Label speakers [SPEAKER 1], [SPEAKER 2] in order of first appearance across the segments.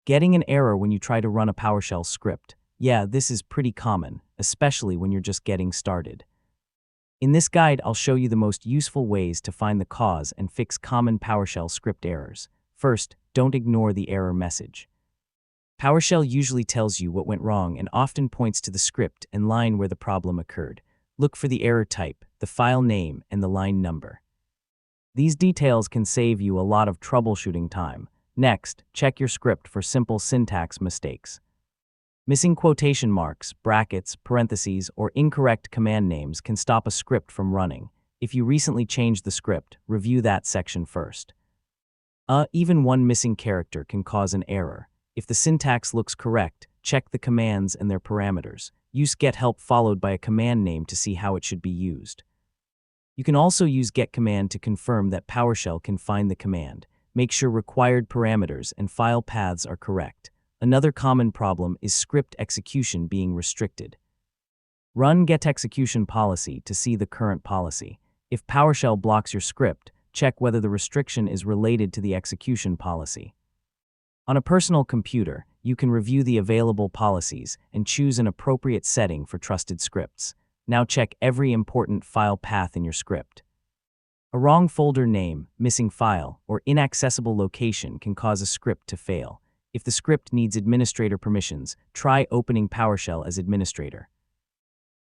[SPEAKER 1] Getting an error when you try to run a PowerShell script. Yeah, this is pretty common, especially when you're just getting started. In this guide, I'll show you the most useful ways to find the cause and fix common PowerShell script errors. First, don't ignore the error message. PowerShell usually tells you what went wrong and often points to the script and line where the problem occurred. Look for the error type, the file name, and the line number. These details can save you a lot of troubleshooting time. Next, check your script for simple syntax mistakes. Missing quotation marks, brackets, parentheses, or incorrect command names can stop a script from running. If you recently changed the script, review that section first. Even one missing character can cause an error. If the syntax looks correct, check the commands and their parameters. Use getHelp followed by a command name to see how it should be used. You can also use getCommand to confirm that PowerShell can find the command. Make sure required parameters and file paths are correct. Another common problem is script execution being restricted. Run getExecution policy to see the current policy. If PowerShell blocks your script, check whether the restriction is related to the execution policy. On a personal computer, you can review the available policies and choose an appropriate setting for trusted scripts. Now check every important file path in your script. A wrong folder name, missing file, or inaccessible location can cause a script to fail. If the script needs administrator permissions, try opening PowerShell as administrator.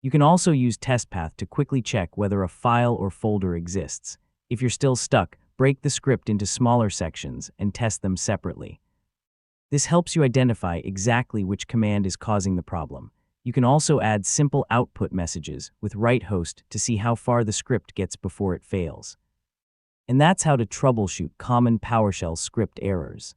[SPEAKER 1] You can also use testpath to quickly check whether a file or folder exists. If you're still stuck, break the script into smaller sections and test them separately. This helps you identify exactly which command is causing the problem. You can also add simple output messages with write host to see how far the script gets before it fails. And that's how to troubleshoot common PowerShell script errors.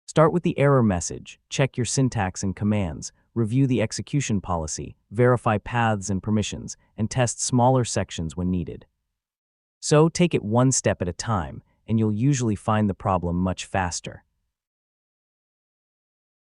[SPEAKER 1] Start with the error message, check your syntax and commands, review the execution policy, verify paths and permissions, and test smaller sections when needed. So take it one step at a time, and you'll usually find the problem much faster.